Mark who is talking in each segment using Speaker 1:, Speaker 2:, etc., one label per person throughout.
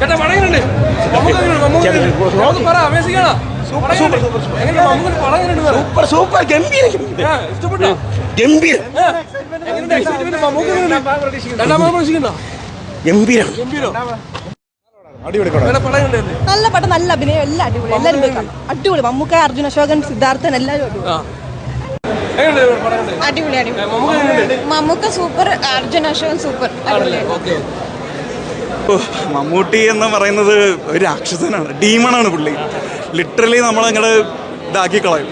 Speaker 1: ചേട്ടാ പടം എങ്ങനെയുണ്ട്? പറ അമേസിംഗ് ആണോ?
Speaker 2: സൂപ്പർ സൂപ്പർ ഗംഭീരം
Speaker 1: ഇഷ്ടപ്പെട്ടോ?
Speaker 2: ഗംഭീരം ഗംഭീരം
Speaker 3: നല്ല പടം, നല്ല അഭിനയം, എല്ലാം അടിപൊളി. എല്ലാവരും പോയി കാണണം. അടിപൊളി. മമ്മൂക്ക, അർജുൻ അശോകൻ, സിദ്ധാർത്ഥൻ എല്ലാവരും അടിപൊളി. അടിപൊളി. Mammukka super, Arjun Ashokan super.
Speaker 4: മമ്മൂട്ടി എന്ന് പറയുന്നത് ഒരു രാക്ഷസനാണ്, ഡീമണാണ് പുള്ളി. ലിറ്ററലി നമ്മളങ്ങോട്ട് ഇതാക്കി കളയും.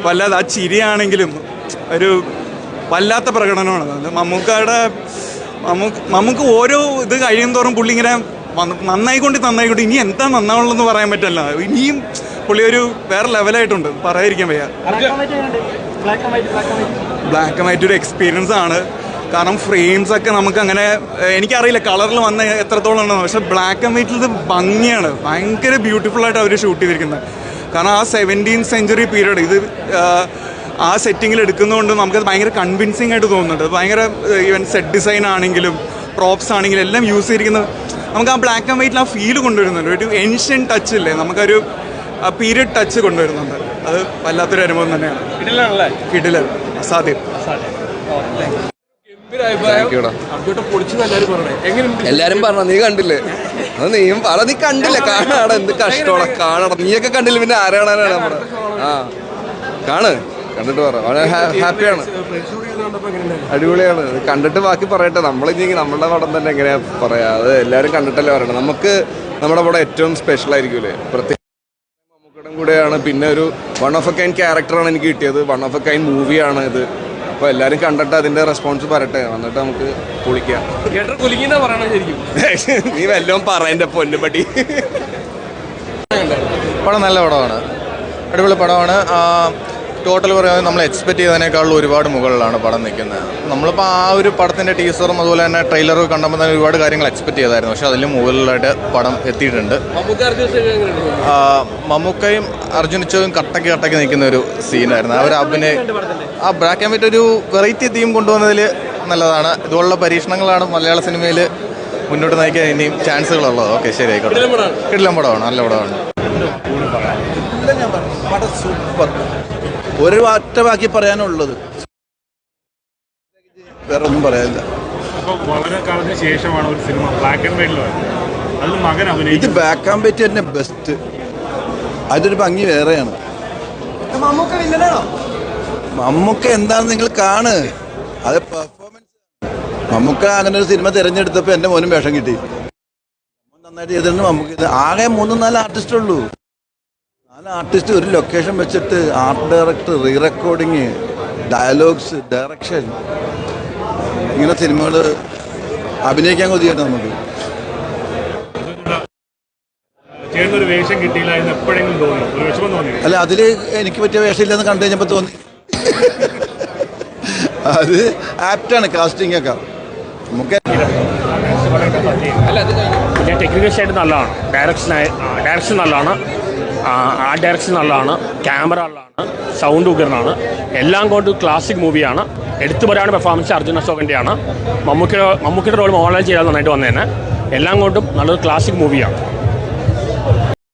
Speaker 4: വല്ലാതെ ആ ചിരിയാണെങ്കിലും ഒരു വല്ലാത്ത പ്രകടനമാണ് മമ്മൂക്ക് ഓരോ ഇത് കഴിയും തോറും പുള്ളി ഇങ്ങനെ നന്നായിക്കൊണ്ട് ഇനി എന്താ നന്നാവുള്ളതെന്ന് പറയാൻ പറ്റില്ല. ഇനിയും പുള്ളി ഒരു വേറെ ലെവലായിട്ടുണ്ട്, പറയാതിരിക്കാൻ വയ്യ. ബ്ലാക്ക് ആൻഡ് വൈറ്റ് ഒരു എക്സ്പീരിയൻസ് ആണ്. കാരണം ഫ്രെയിംസ് ഒക്കെ നമുക്ക് അങ്ങനെ എനിക്കറിയില്ല കളറിൽ വന്ന എത്രത്തോളം ഉണ്ടെന്ന്, പക്ഷെ ബ്ലാക്ക് ആൻഡ് വൈറ്റിൽ ഇത് ഭംഗിയാണ്. ഭയങ്കര ബ്യൂട്ടിഫുൾ ആയിട്ട് അവർ ഷൂട്ട് ചെയ്തിരിക്കുന്നത്. കാരണം ആ 17th century പീരീഡ് ഇത് ആ സെറ്റിങ്ങിൽ എടുക്കുന്നതുകൊണ്ട് നമുക്കത് ഭയങ്കര കൺവിൻസിങ് ആയിട്ട് തോന്നുന്നുണ്ട്. ഭയങ്കര ഈവൻ സെറ്റ് ഡിസൈൻ ആണെങ്കിലും പ്രോപ്സ് ആണെങ്കിലും എല്ലാം യൂസ് ചെയ്തിരിക്കുന്നത് നമുക്ക് ആ ബ്ലാക്ക് ആൻഡ് വൈറ്റിൽ ആ ഫീൽ കൊണ്ടുവരുന്നുണ്ട്. ഒരു ഏൻഷ്യൻ ടച്ച് ഇല്ലേ, നമുക്കൊരു പീരിയഡ് ടച്ച് കൊണ്ടുവരുന്നുണ്ട്. അത് വല്ലാത്തൊരു അനുഭവം തന്നെയാണ്. കിടില അസാധ്യം.
Speaker 5: എല്ലാരും പറഞ്ഞ നീ കണ്ടില്ലേ? അത് നീയും പറ, നീ കണ്ടില്ലേ? കാണാടാ, എന്ത് കഷ്ടോടെ കാണണം. നീയൊക്കെ കണ്ടില്ല, പിന്നെ ആരെ കാണാനാണ് നമ്മുടെ? കണ്ടിട്ട് പറ. ഹാപ്പിയാണ്, അടിപൊളിയാണ്. കണ്ടിട്ട് ബാക്കി പറയട്ടെ. നമ്മളിനി നമ്മളുടെ പടം തന്നെ എങ്ങനെയാ പറയാ? അത് എല്ലാവരും കണ്ടിട്ടല്ലേ പറയണം. നമുക്ക് നമ്മുടെ പടം ഏറ്റവും സ്പെഷ്യൽ ആയിരിക്കൂലേ, പ്രത്യേകിച്ച് മമ്മൂക്കയുടെ കൂടെയാണ്. പിന്നെ ഒരു വൺ ഓഫ് എ കൈൻഡ് ക്യാരക്ടറാണ് എനിക്ക് കിട്ടിയത്. വൺ ഓഫ് എ കൈൻഡ് മൂവിയാണ് ഇത്. അപ്പോൾ എല്ലാവരും കണ്ടിട്ട് അതിൻ്റെ റെസ്പോൺസ് പറയട്ടെ, എന്നിട്ട് നമുക്ക് പൊളിക്കാം. നീ വല്ലതും പറയൻ്റെ പൊന്നുപടി.
Speaker 6: പടം നല്ല പടമാണ്, അടിപൊളി പടമാണ്. ടോട്ടൽ പറയുന്നത് നമ്മൾ എക്സ്പെക്റ്റ് ചെയ്തതിനേക്കാളും ഒരുപാട് മുകളിലാണ് പടം നിൽക്കുന്നത്. നമ്മളിപ്പോൾ ആ ഒരു പടത്തിൻ്റെ ടീസറും അതുപോലെ തന്നെ ട്രെയിലറും കണ്ടപ്പോൾ തന്നെ ഒരുപാട് കാര്യങ്ങൾ എക്സ്പെക്റ്റ് ചെയ്തായിരുന്നു. പക്ഷേ അതിലും മുകളിലായിട്ട് പടം എത്തിയിട്ടുണ്ട്. മമ്മൂക്കയും അർജുൻ അശോകും കട്ടയ്ക്ക് നിൽക്കുന്ന ഒരു സീനായിരുന്നു. അവർ ആ ബ്ലാക്ക് ആൻഡ് വൈറ്റ് ഒരു വെറൈറ്റി തീം കൊണ്ടുവന്നതിൽ നല്ലതാണ്. ഇതുപോലുള്ള പരീക്ഷണങ്ങളാണ് മലയാള സിനിമയിൽ മുന്നോട്ട് നയിക്കാൻ ഇനിയും ചാൻസുകളുള്ളത്. ഓക്കെ, ശരി, ആയിക്കോട്ടെ. കിടിലം പടമാണ്, നല്ല പടമാണ്.
Speaker 2: സൂപ്പർ. ഒരു ഒറ്റവാക്കി പറയാനുള്ളത്, വേറെ ഒന്നും പറയാനില്ല.
Speaker 7: വളരെ കാലത്തിന് ശേഷമാണ് ഒരു സിനിമ ബ്ലാക്ക് ആൻഡ് വൈറ്റിൽ അതിൽ മകൻ അഭിനയിക്കും.
Speaker 2: ഇത് ബ്ലാക്ക് ആൻഡ് വൈറ്റ് തന്നെ ബെസ്റ്റ്. അതൊരു ഭംഗി വേറെയാണ്. മമ്മൂക്ക എന്താണെന്ന് നിങ്ങൾ കാണ്, അത് പെർഫോമൻസ്. മമ്മൂക്ക അങ്ങനെ ഒരു സിനിമ തിരഞ്ഞെടുത്തപ്പോൾ എൻ്റെ മോനും വേഷം കിട്ടി. നന്നായിട്ട് ചെയ്തിട്ടുണ്ട്. മമ്മൂക്ക ആകെ 3-4 ആർട്ടിസ്റ്റ് ഉള്ളൂ. 4 ആർട്ടിസ്റ്റ് ഒരു ലൊക്കേഷൻ വെച്ചിട്ട് art director, re recording, dialogues, direction, ഇങ്ങനെ സിനിമകൾ അഭിനയിക്കാൻ കൊതിയാണ് നമുക്ക്. അല്ല, അതിൽ എനിക്ക് പറ്റിയ വേഷം ഇല്ലെന്ന് കണ്ടു കഴിഞ്ഞപ്പോൾ തോന്നി. അത് ആപ്റ്റാണ് കാസ്റ്റിംഗ് ഒക്കെ. നമുക്ക്
Speaker 7: പിന്നെ ടെക്നിക്കൽ സൈഡ് നല്ലതാണ്, ഡയറക്ഷൻ നല്ലതാണ്, ആർട്ട് ഡയറക്ഷൻ നല്ലതാണ്, ക്യാമറ നല്ലതാണ്, സൗണ്ട് ഉഗ്രനാണ്. എല്ലാം കൊണ്ട് ക്ലാസിക് മൂവിയാണ്. എടുത്തു പറയാനുള്ള പെർഫോമൻസ് അർജുൻ അശോകൻ്റെയാണ്. മമ്മൂക്കയുടെ റോൾ മോഹൻലാൽ ചെയ്താൽ നന്നായിട്ട് വന്നേനെ. എല്ലാം കൊണ്ടും നല്ലൊരു ക്ലാസിക് മൂവിയാണ്.